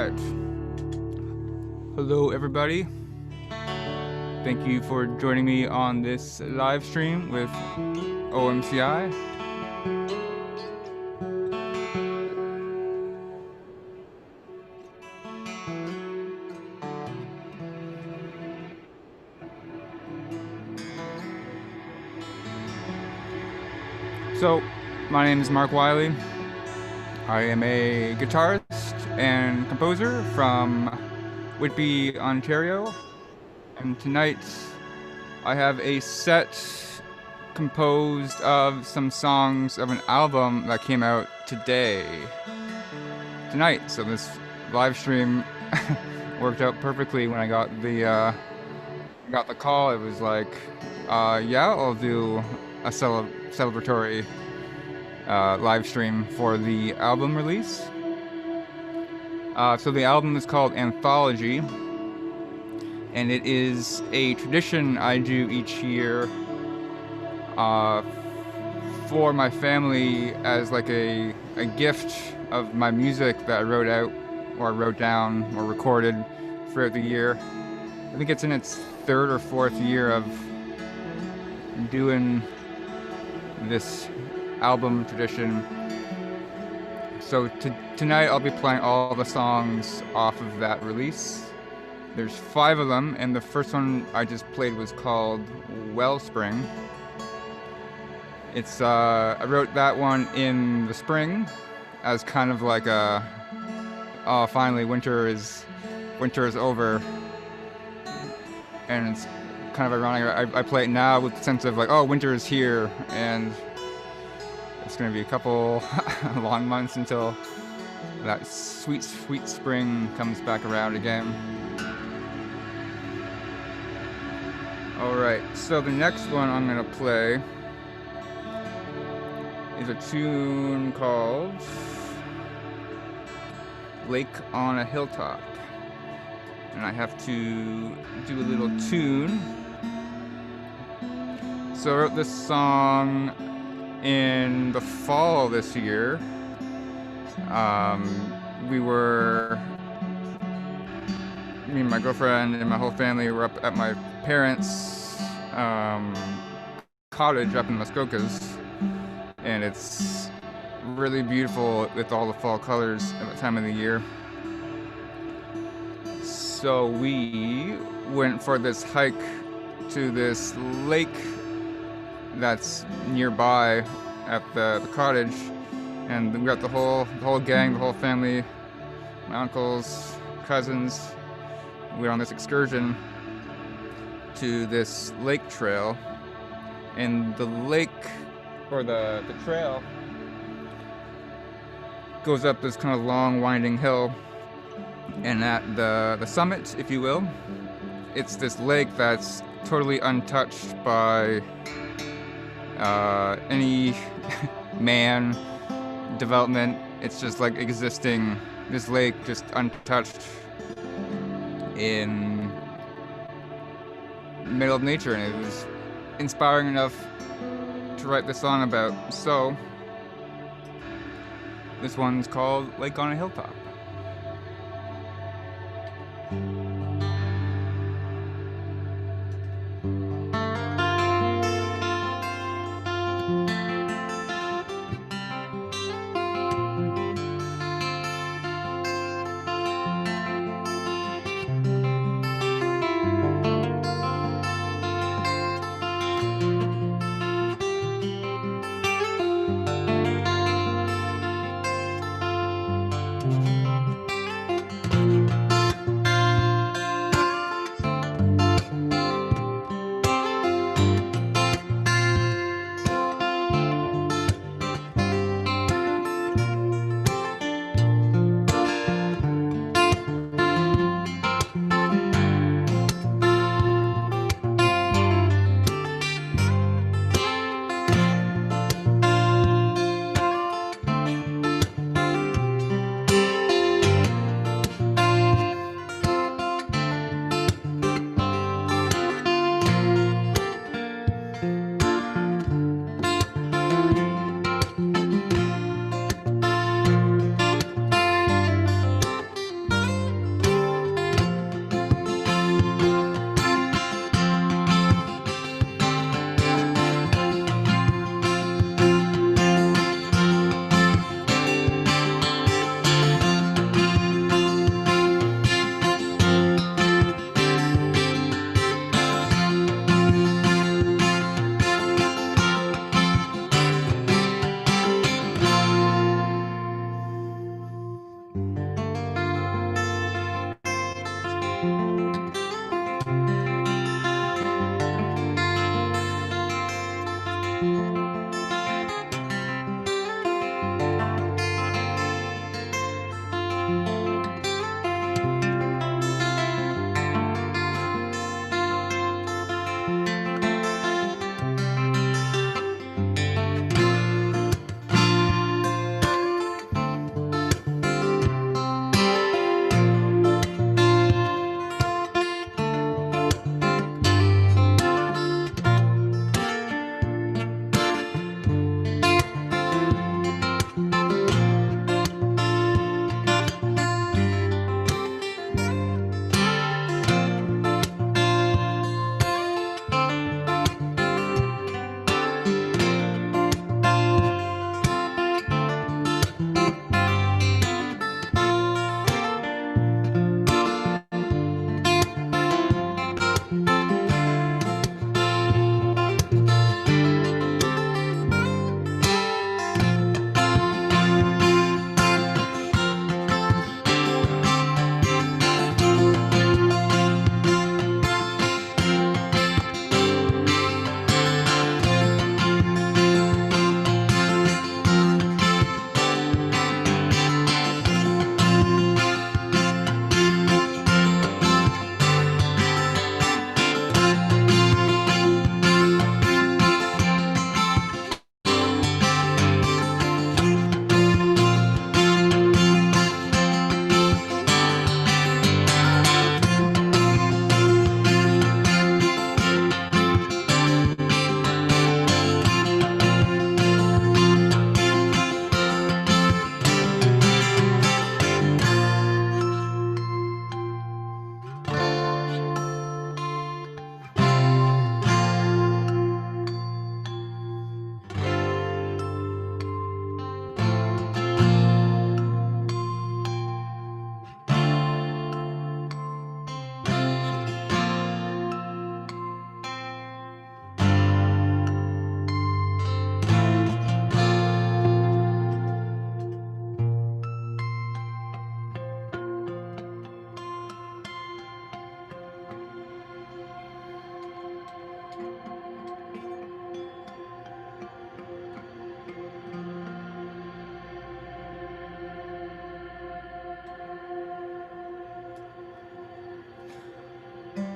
right. Hello, everybody. Thank you for joining me on this live stream with OMCI. So, my name is Mark Wylie. I am a guitarist and composer from Whitby, Ontario. And tonight I have a set composed of some songs of an album that came out tonight. So this live stream worked out perfectly when I got the call. It was like, yeah, I'll do a celebratory live stream for the album release. So the album is called Anthology, and it is a tradition I do each year for my family as like a gift of my music that I wrote out or wrote down or recorded throughout the year. I think it's in its third or fourth year of doing this album tradition. So tonight I'll be playing all the songs off of that release. There's 5 of them, and the first one I just played was called Wellspring. It's I wrote that one in the spring as kind of like oh, finally winter is over, and it's kind of ironic. I play it now with the sense of like, oh, winter is here, and it's gonna be a couple long months until that sweet spring comes back around again. Alright, so the next one I'm gonna play is a tune called Lake on a Hilltop. And I have to do a little tune. So I wrote this song in the fall this year. Me and my girlfriend and my whole family were up at my parents' cottage up in Muskokas, and it's really beautiful with all the fall colors at the time of the year. So we went for this hike to this lake that's nearby at the cottage, and we got the whole gang, the whole family, my uncles, cousins. We were on this excursion to this lake trail, and the lake, or the trail, goes up this kind of long winding hill, and at the summit, if you will, it's this lake that's totally untouched by any man development. It's just like existing, this lake just untouched in the middle of nature, and it was inspiring enough to write this song about. So this one's called Lake on a Hilltop.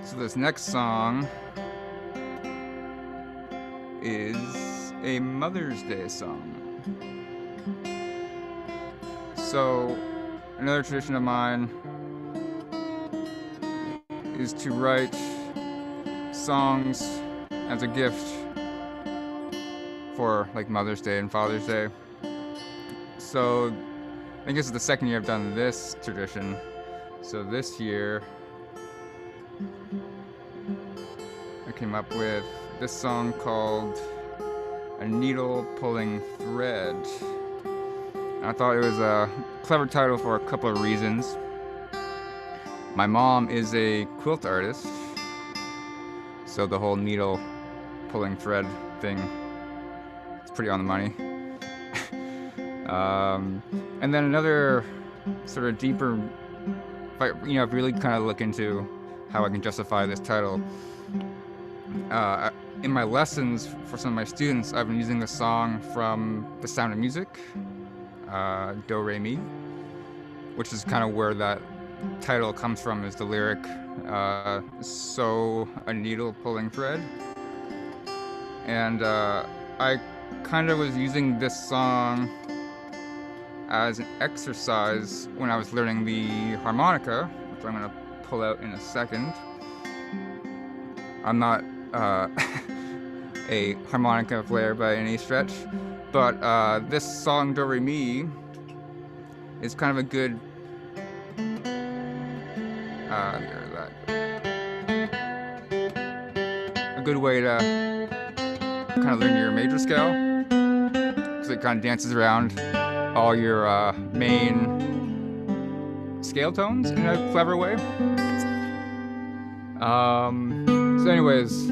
So this next song is a Mother's Day song. So another tradition of mine is to write songs as a gift for like Mother's Day and Father's Day. So I think this is the second year I've done this tradition. So this year I came up with this song called A Needle Pulling Thread. I thought it was a clever title for a couple of reasons. My mom is a quilt artist, so the whole needle pulling thread thing, it's pretty on the money. And then another sort of deeper, if I really kind of look into how I can justify this title. In my lessons for some of my students, I've been using the song from The Sound of Music, Do Re Mi, which is kind of where that title comes from, is the lyric, so a needle pulling thread. And I kind of was using this song as an exercise when I was learning the harmonica, which I'm going to pull out in a second. I'm not a harmonica player by any stretch, but this song Do Re Mi is kind of a good way to kind of learn your major scale, because it kind of dances around all your main scale tones in a clever way. So anyways,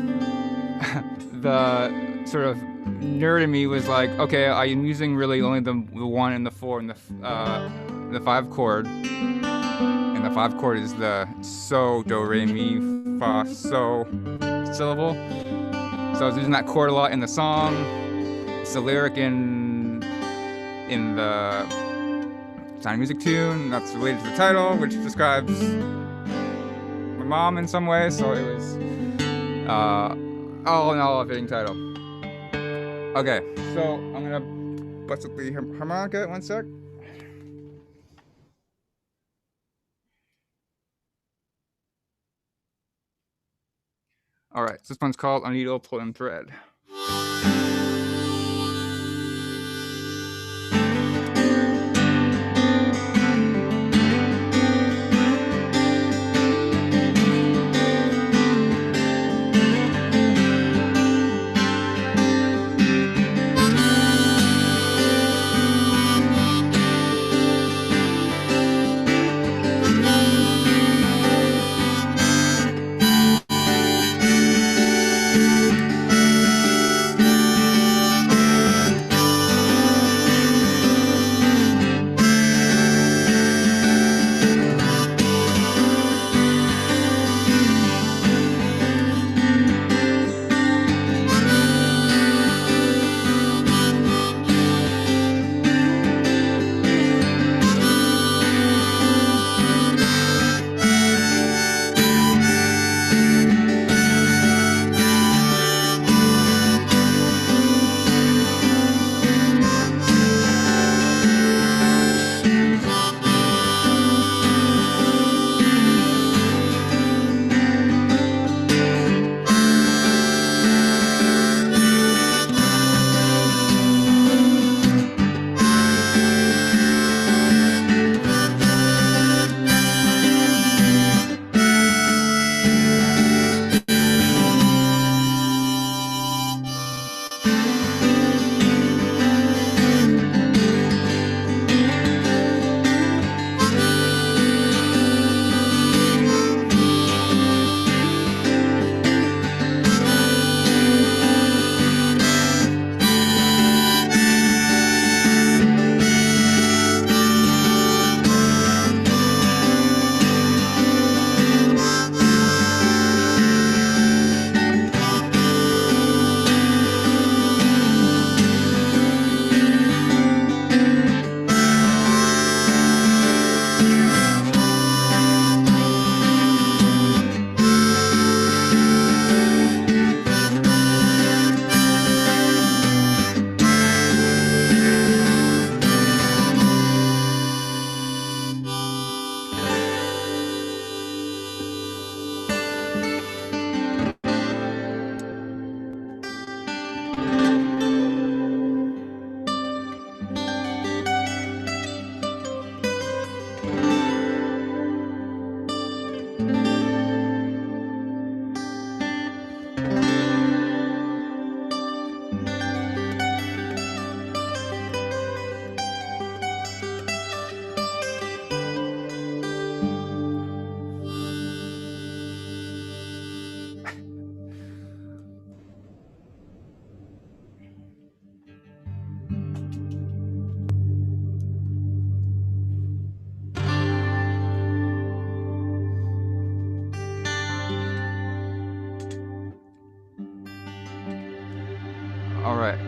the sort of nerd in me was like, okay, I am using really only the 1 and the 4 and the 5 chord. And the 5 chord is the so, do, re, mi, fa, so syllable. So I was using that chord a lot in the song. It's the lyric in the Sound of Music tune that's related to the title, which describes my mom in some way. So it was all in all a fitting title. Okay, so I'm gonna bust up the harmonica 1 sec. Alright, so this one's called A Needle Pulling Thread.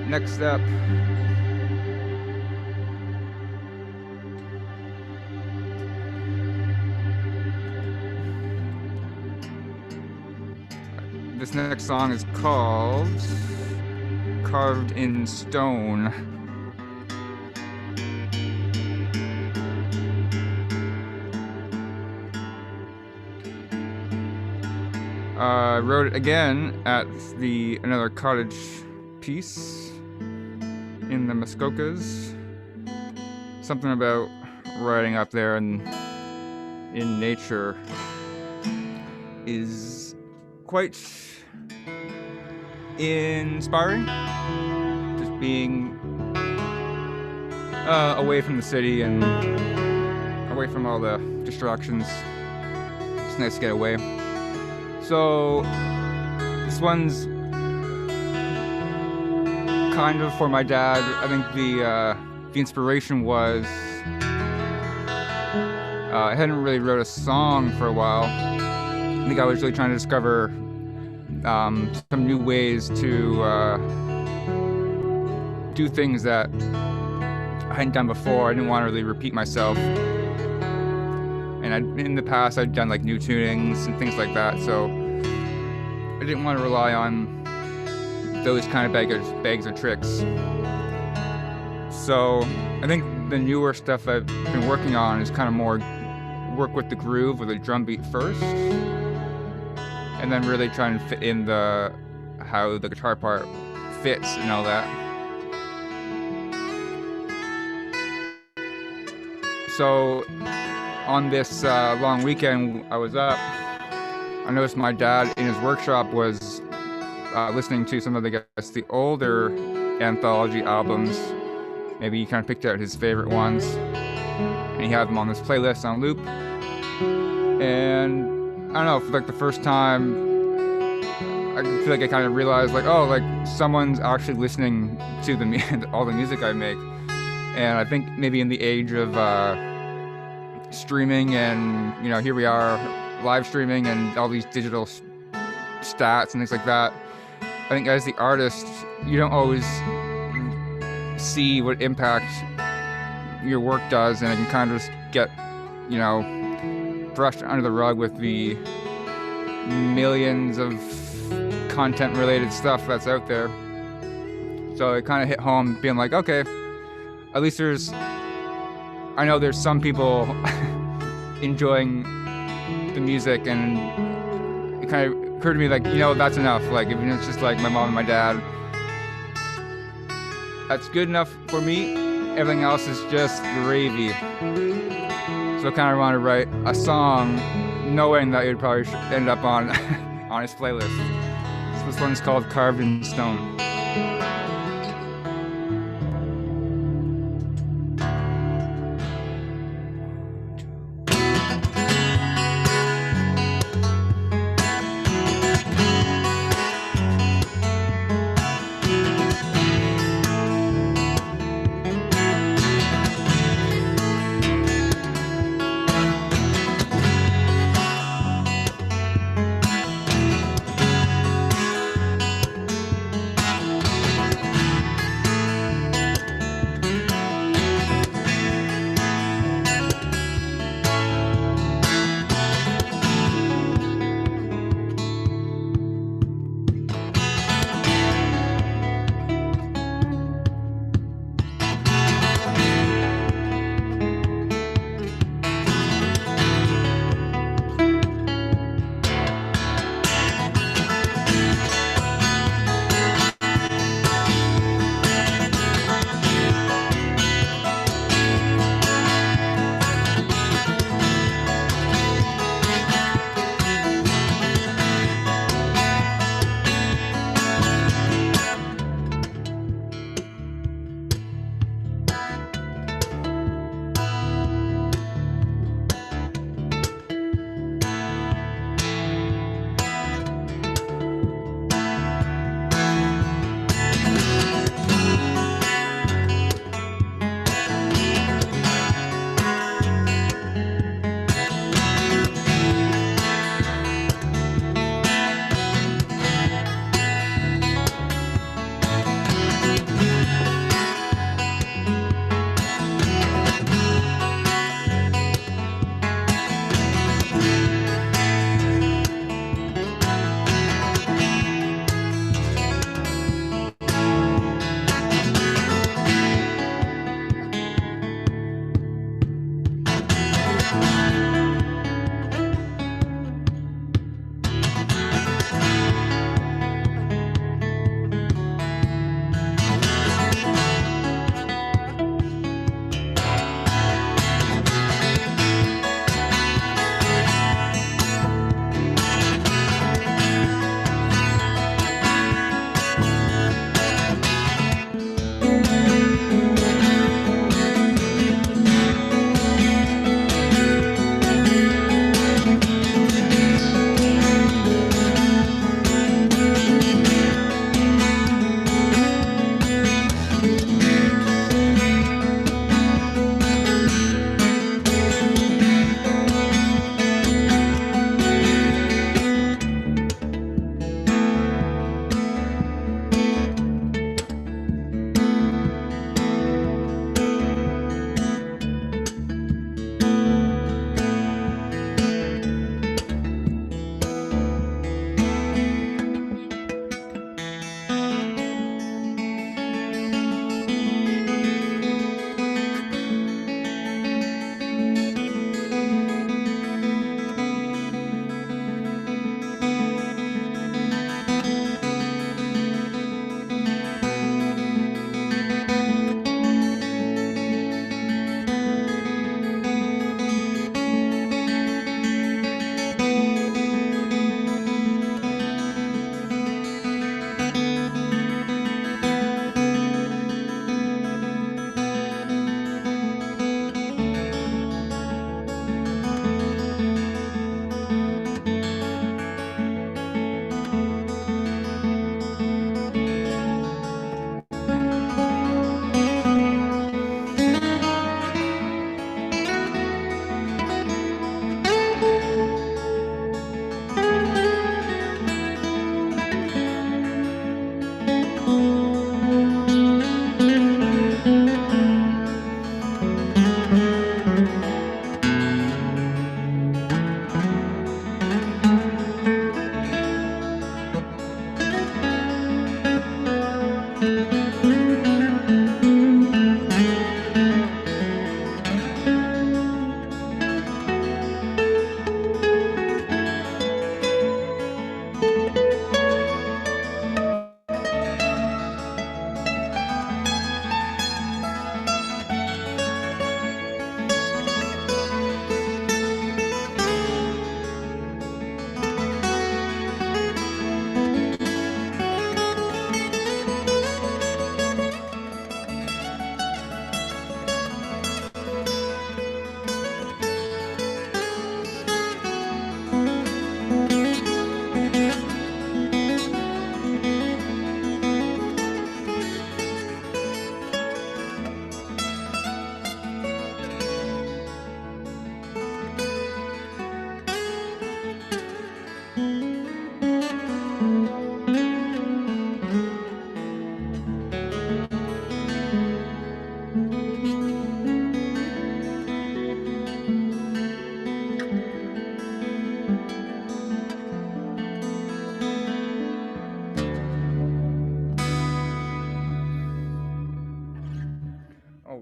Next up, this next song is called Carved in Stone. I wrote it again at another cottage piece in the Muskokas. Something about riding up there and in nature is quite inspiring. Just being away from the city and away from all the distractions. It's nice to get away. So this one's kind of for my dad. I think the inspiration was I hadn't really wrote a song for a while. I think I was really trying to discover some new ways to do things that I hadn't done before. I didn't want to really repeat myself. And in the past, I'd done like new tunings and things like that, so I didn't want to rely on those kind of bags of tricks. So I think the newer stuff I've been working on is kind of more work with the groove with a drum beat first, and then really trying to fit in how the guitar part fits and all that. So on this long weekend I was up, I noticed my dad in his workshop was listening to some of the older anthology albums. Maybe he kind of picked out his favorite ones, and he had them on this playlist on loop. And I don't know, for like the first time, I feel like I kind of realized like, oh, like someone's actually listening to all the music I make. And I think maybe in the age of streaming, and here we are live streaming and all these digital stats and things like that, I think as the artist, you don't always see what impact your work does, and it can kind of just get brushed under the rug with the millions of content related stuff that's out there. So it kind of hit home being like, okay, at least I know there's some people enjoying the music, and it kind of occurred to me like, that's enough. Like, if it's just like my mom and my dad, that's good enough for me. Everything else is just gravy. So I kind of want to write a song knowing that it would probably end up on on his playlist. So this one's called Carved in Stone.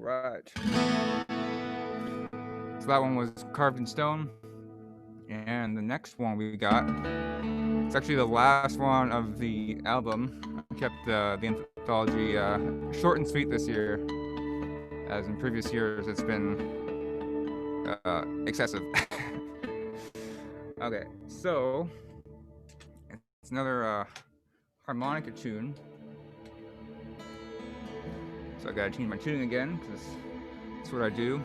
right. So that one was carved in stone. And the next one we got, it's actually the last one of the album. I kept the anthology short and sweet this year, as in previous years it's been excessive. Okay, so it's another harmonica tune. So I gotta change my tuning again, because that's what I do.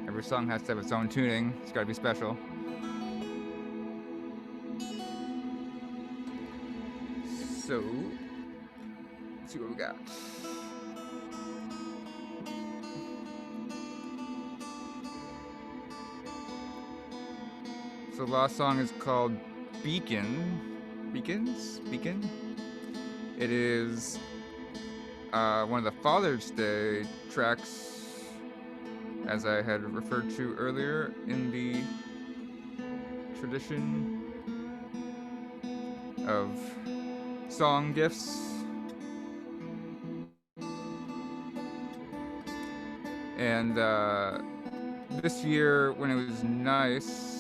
Every song has to have its own tuning. It's gotta be special. So, let's see what we got. So the last song is called Beacon. Beacon? It is one of the Father's Day tracks, as I had referred to earlier in the tradition of song gifts. And this year, when it was nice,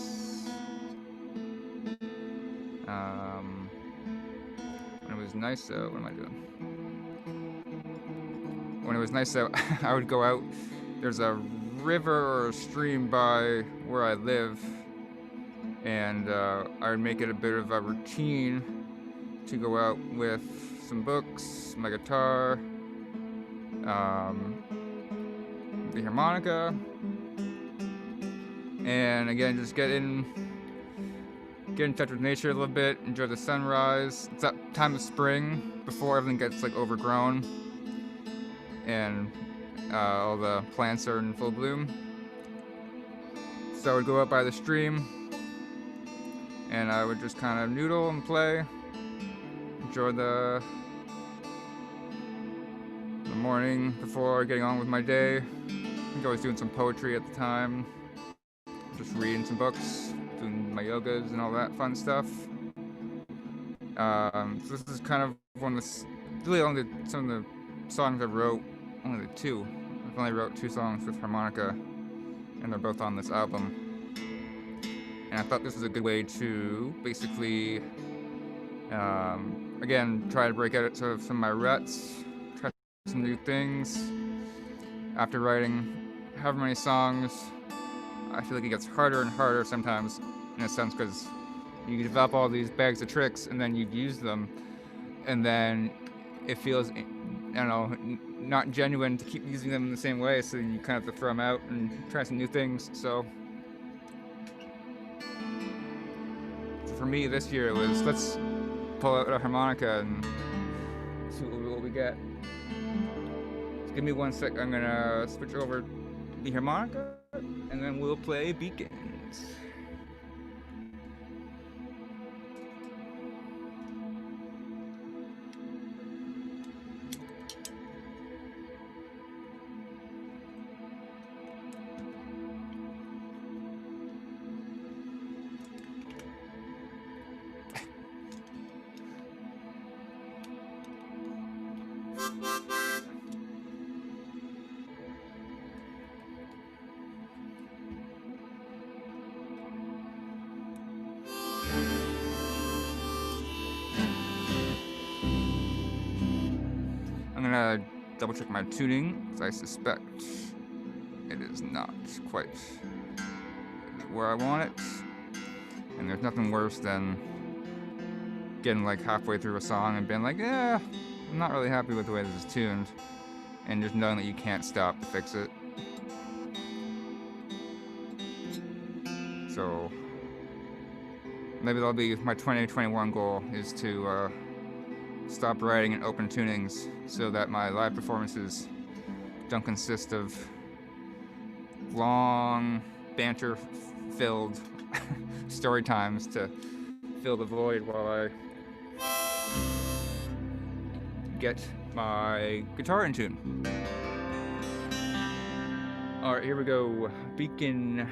what am I doing? When it was nice out, I would go out. There's a river or a stream by where I live, and I would make it a bit of a routine to go out with some books, my guitar, the harmonica, and again, just get in touch with nature a little bit, enjoy the sunrise. It's that time of spring before everything gets like overgrown and all the plants are in full bloom. So I would go out by the stream and I would just kind of noodle and play, enjoy the morning before getting on with my day. I think I was doing some poetry at the time, just reading some books, doing my yogas and all that fun stuff. So this is kind of one of the, really only some of the songs I wrote, only the two. I've only wrote 2 songs with harmonica, and they're both on this album. And I thought this was a good way to basically, again, try to break out of some of my ruts, try some new things. After writing however many songs, I feel like it gets harder and harder sometimes, in a sense, because you develop all these bags of tricks and then you use them, and then it feels, I don't know, not genuine to keep using them in the same way, so you kind of have to throw them out and try some new things. So for me this year it was, let's pull out a harmonica and see what we get. So give me 1 sec, I'm gonna switch over the harmonica and then we'll play Beacons. I'm gonna double check my tuning, because I suspect it is not quite where I want it. And there's nothing worse than getting like halfway through a song and being like, yeah, I'm not really happy with the way this is tuned, and just knowing that you can't stop to fix it. So maybe that'll be my 2021 goal, is to stop writing in open tunings so that my live performances don't consist of long, banter-filled story times to fill the void while I get my guitar in tune. Alright, here we go. Beacon.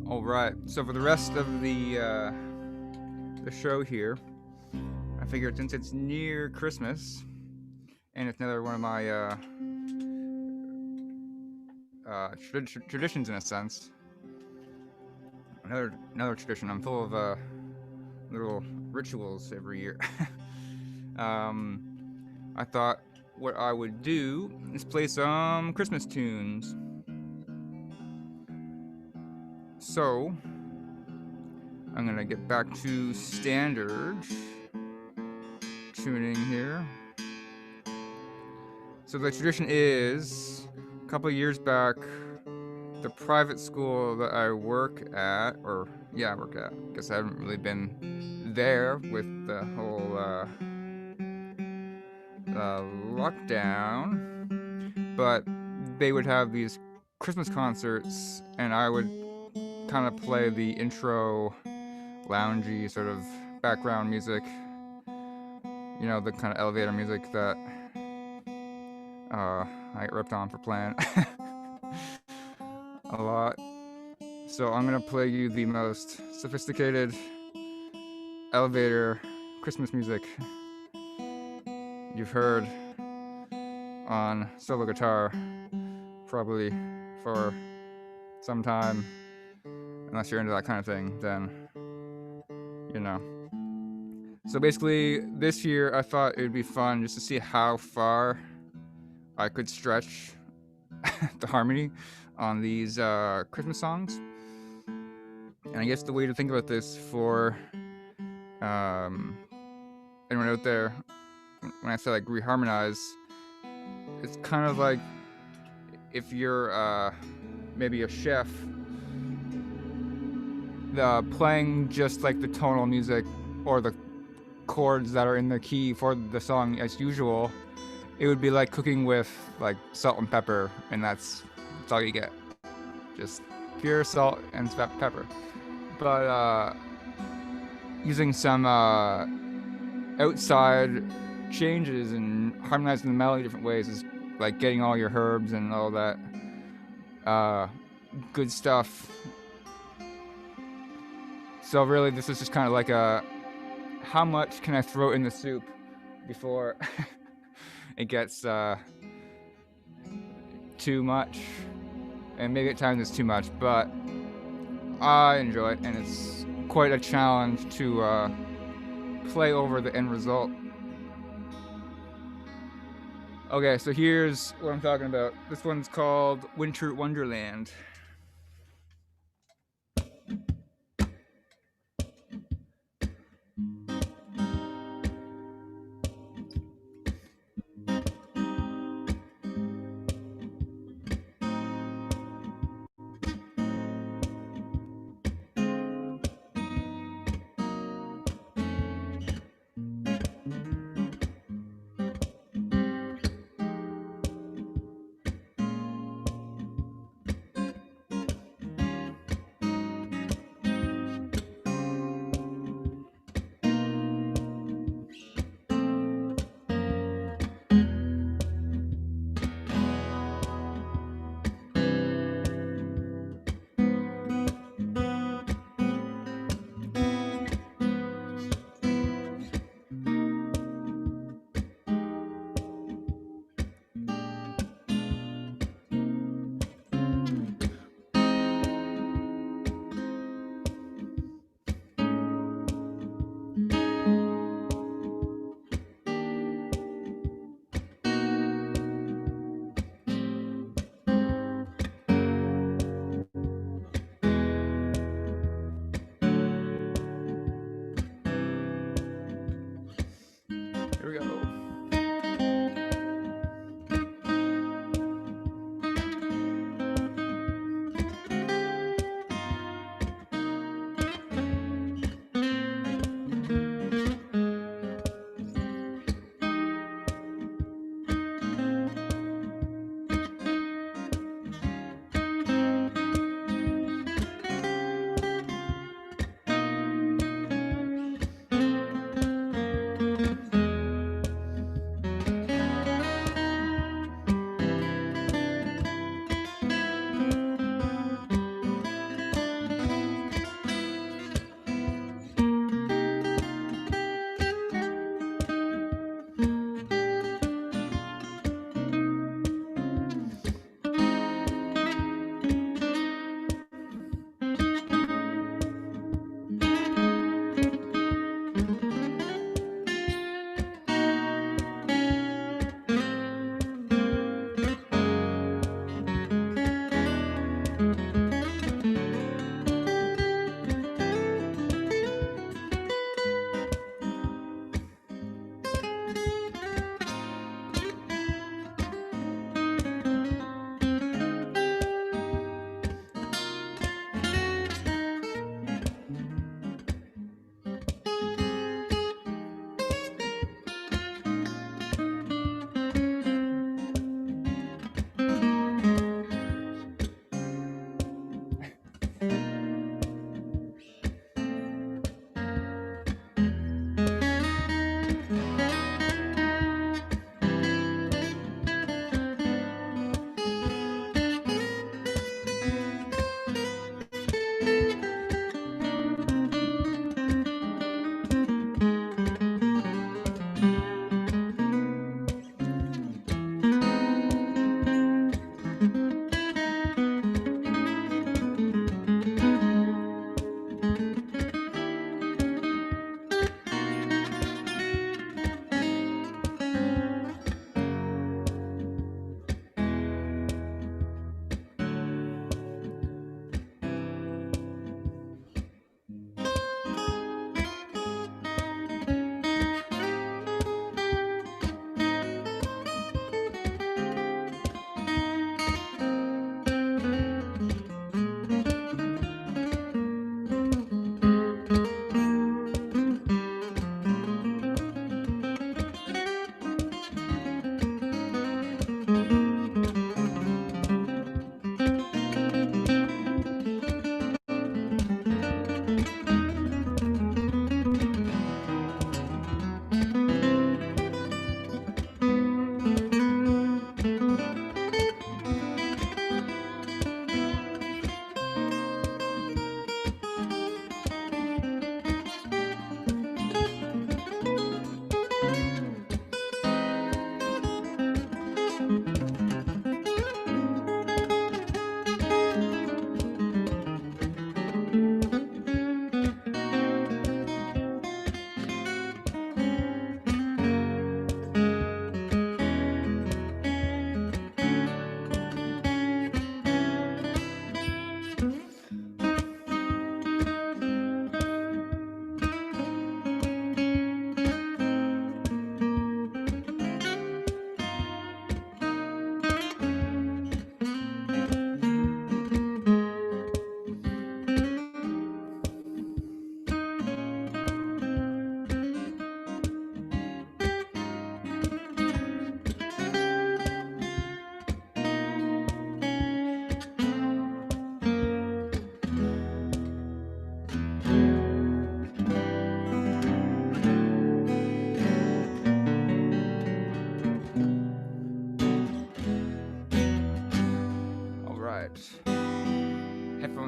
All right. So for the rest of the show here, I figured since it's near Christmas, and it's another one of my traditions in a sense. Another tradition. I'm full of little rituals every year. I thought what I would do is play some Christmas tunes. So I'm gonna get back to standard tuning here. So the tradition is, a couple of years back, the private school that I work at, I guess I haven't really been there with the whole lockdown, but they would have these Christmas concerts, and I would kind of play the intro, loungy sort of background music, the kind of elevator music that I get ripped on for playing a lot. So I'm gonna play you the most sophisticated elevator Christmas music you've heard on solo guitar probably for some time. Unless you're into that kind of thing, then So basically, this year I thought it would be fun just to see how far I could stretch the harmony on these Christmas songs. And I guess the way to think about this for anyone out there, when I say like reharmonize, it's kind of like if you're maybe a chef, playing just like the tonal music or the chords that are in the key for the song as usual, it would be like cooking with like salt and pepper, and that's all you get, just pure salt and pepper. But using some outside changes and harmonizing the melody different ways is like getting all your herbs and all that good stuff. So really, this is just kind of like how much can I throw in the soup before it gets too much? And maybe at times it's too much, but I enjoy it, and it's quite a challenge to play over the end result. Okay, so here's what I'm talking about. This one's called Winter Wonderland.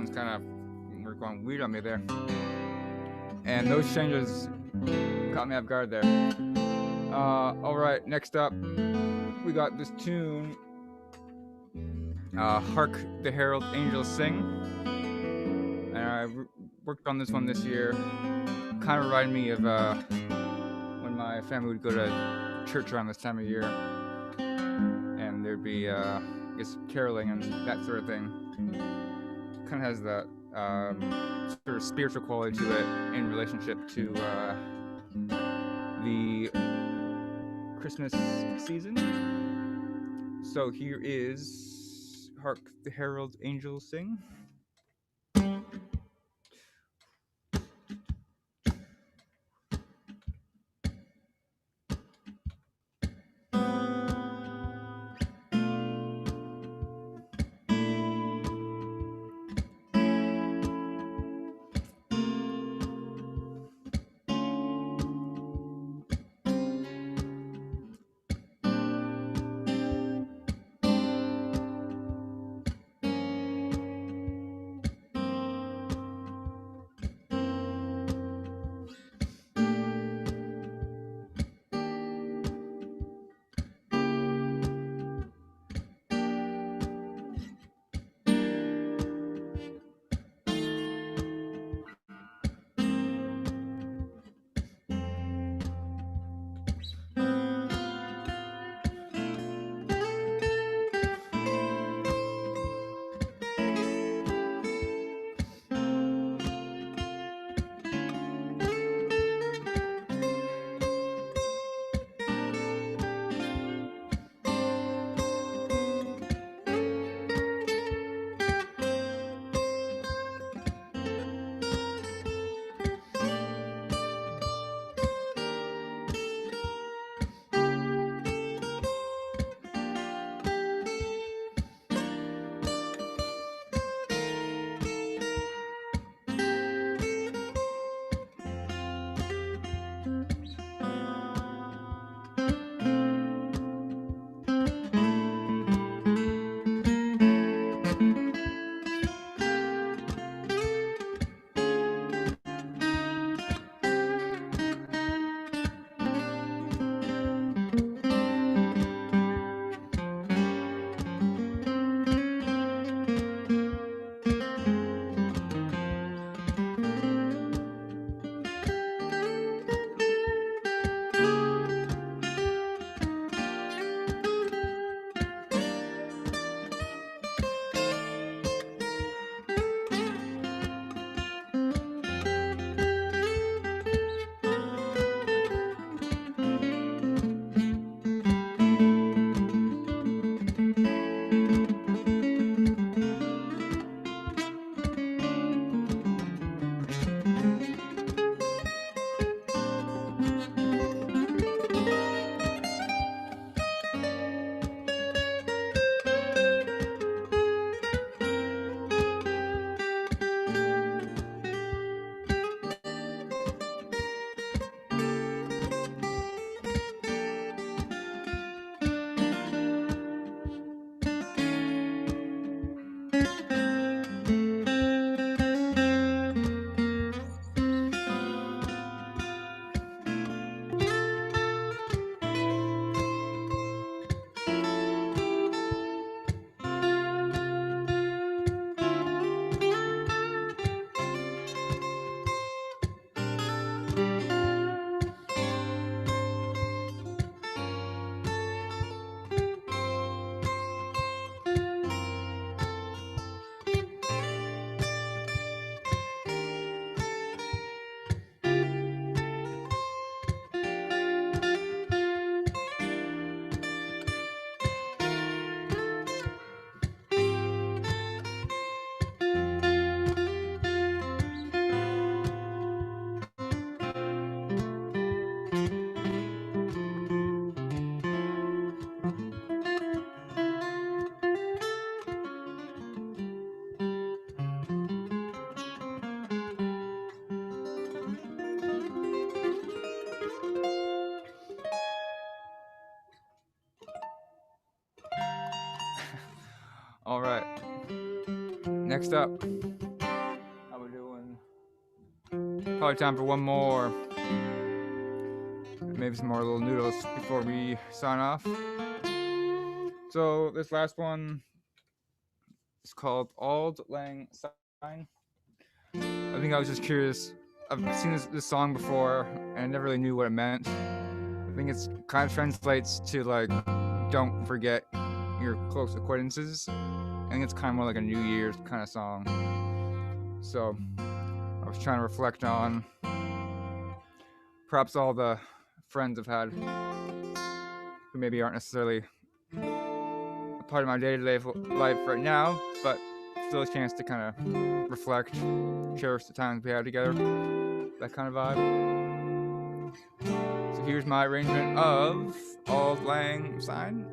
someone's kind of were going weird on me there. And those changes caught me off guard there. All right, next up, we got this tune, "Hark the Herald Angels Sing." And I worked on this one this year. Kind of reminded me of when my family would go to church around this time of year, and there'd be, I guess, caroling and that sort of thing. Kind of has that sort of spiritual quality to it in relationship to the Christmas season. So here is "Hark the Herald Angels Sing." All right. Next up, probably time for one more. Maybe some more little noodles before we sign off. So this last one is called Auld Lang Syne. I think I was just curious. I've seen this song before and I never really knew what it meant. I think it's kind of translates to like, don't forget your close acquaintances. I think it's kind of more like a New Year's kind of song. So I was trying to reflect on perhaps all the friends I've had who maybe aren't necessarily a part of my day-to-day life right now, but still a chance to kind of reflect, cherish the times we had together, that kind of vibe. So here's my arrangement of Auld Lang Syne.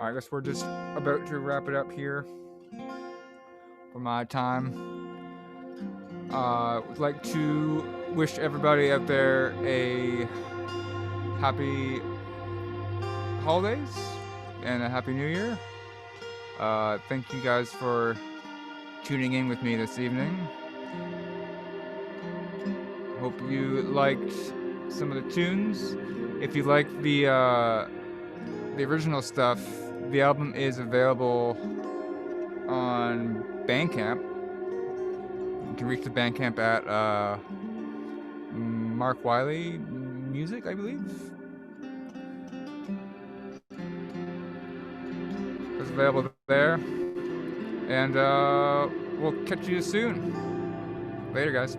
I guess we're just about to wrap it up here. But my time. Would like to wish everybody out there a happy holidays and a happy new year. Thank you guys for tuning in with me this evening. Hope you liked some of the tunes. If you like the original stuff, the album is available on Bandcamp. You can reach the Bandcamp at Mark Wylie Music, I believe. It's available there. And we'll catch you soon. Later, guys.